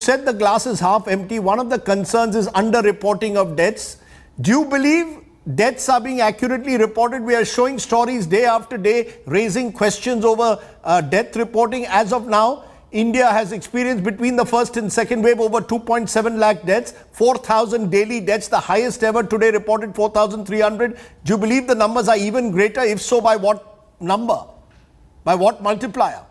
said the glass is half empty. One of the concerns is under-reporting of deaths. Do you believe deaths are being accurately reported? We are showing stories day after day, raising questions over death reporting. As of now, India has experienced between the first and second wave over 2.7 lakh deaths, 4,000 daily deaths, the highest ever today reported 4,300. Do you believe the numbers are even greater? If so, by what number? By what multiplier?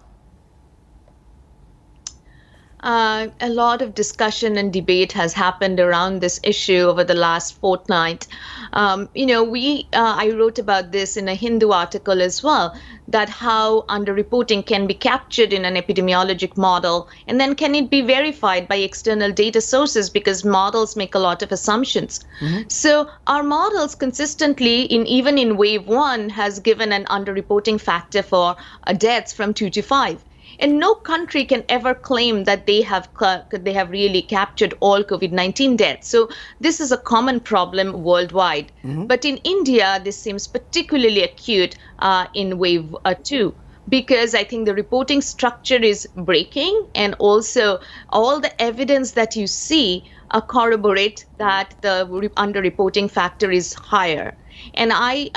A lot of discussion and debate has happened around this issue over the last fortnight. I wrote about this in a Hindu article as well, that how underreporting can be captured in an epidemiologic model, and then can it be verified by external data sources, because models make a lot of assumptions. So our models consistently, even in wave 1, has given an underreporting factor for deaths from 2 to 5. And no country can ever claim that they have really captured all COVID-19 deaths. So this is a common problem worldwide. But in India, this seems particularly acute in wave 2. Because I think the reporting structure is breaking, and also all the evidence that you see corroborate that the underreporting factor is higher. And I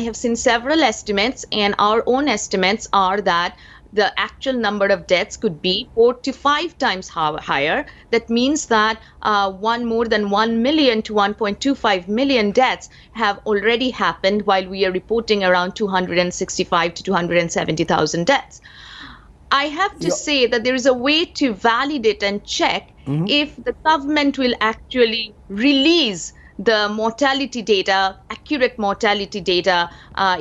have seen several estimates, and our own estimates are that the actual number of deaths could be 4 to 5 times higher. That means that more than 1 million to 1.25 million deaths have already happened, while we are reporting around 265 to 270,000 deaths. I have to say that there is a way to validate and check if the government will actually release the mortality data, accurate mortality data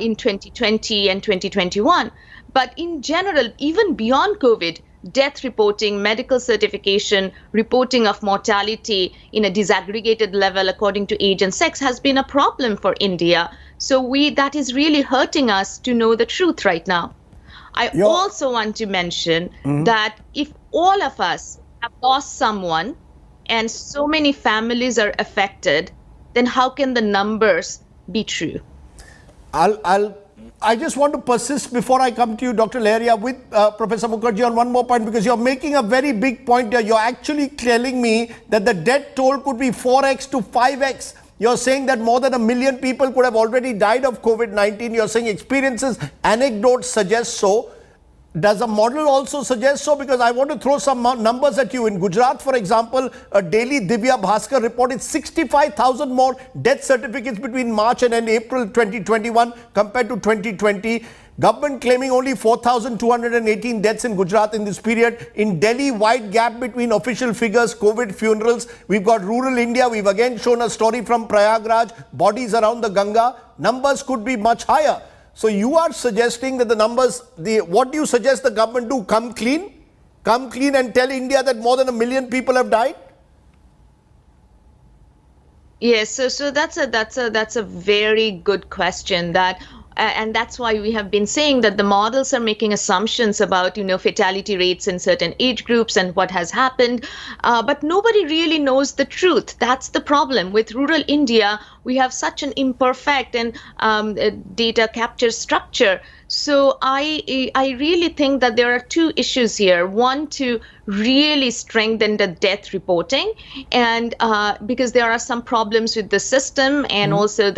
in 2020 and 2021. But in general, even beyond COVID, death reporting, medical certification, reporting of mortality in a disaggregated level according to age and sex has been a problem for India. So that is really hurting us to know the truth right now. I also want to mention that if all of us have lost someone and so many families are affected, then how can the numbers be true? I just want to persist before I come to you, Dr. Leharia, with Professor Mukherjee on one more point, because you're making a very big point here. You're actually telling me that the death toll could be 4x to 5x. You're saying that more than 1 million people could have already died of COVID-19. You're saying experiences, anecdotes suggest so. Does a model also suggest so? Because I want to throw some numbers at you. In Gujarat, for example, a daily Divya Bhaskar reported 65,000 more death certificates between March and April 2021 compared to 2020. Government claiming only 4,218 deaths in Gujarat in this period. In Delhi, wide gap between official figures, COVID funerals. We've got rural India. We've again shown a story from Prayagraj, bodies around the Ganga. Numbers could be much higher. So you are suggesting that the numbers, what do you suggest the government do? Come clean? Come clean and tell India that more than 1 million people have died? Yes, so that's a very good question, and that's why we have been saying that the models are making assumptions about, fatality rates in certain age groups and what has happened. But nobody really knows the truth. That's the problem. With rural India, we have such an imperfect and data capture structure. So I really think that there are two issues here. One, to really strengthen the death reporting, and because there are some problems with the system, and also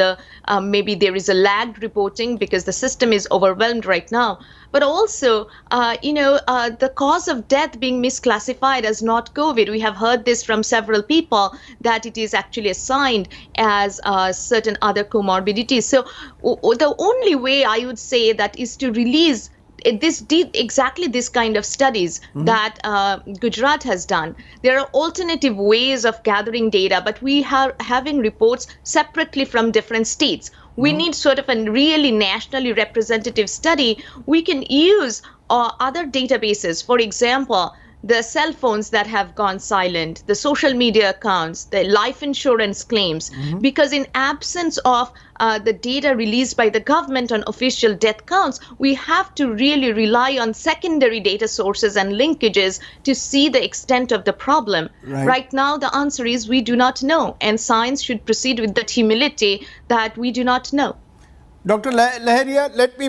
maybe there is a lagged reporting because the system is overwhelmed right now. But also, the cause of death being misclassified as not COVID. We have heard this from several people, that it is actually assigned as certain other comorbidities. So the only way I would say that is to release exactly this kind of studies that Gujarat has done. There are alternative ways of gathering data, but we are having reports separately from different states. We need sort of a really nationally representative study. We can use other databases, for example, the cell phones that have gone silent, the social media accounts, the life insurance claims, because in absence of the data released by the government on official death counts, we have to really rely on secondary data sources and linkages to see the extent of the problem. Right now, the answer is we do not know, and science should proceed with that humility that we do not know. Dr. Leharia, let me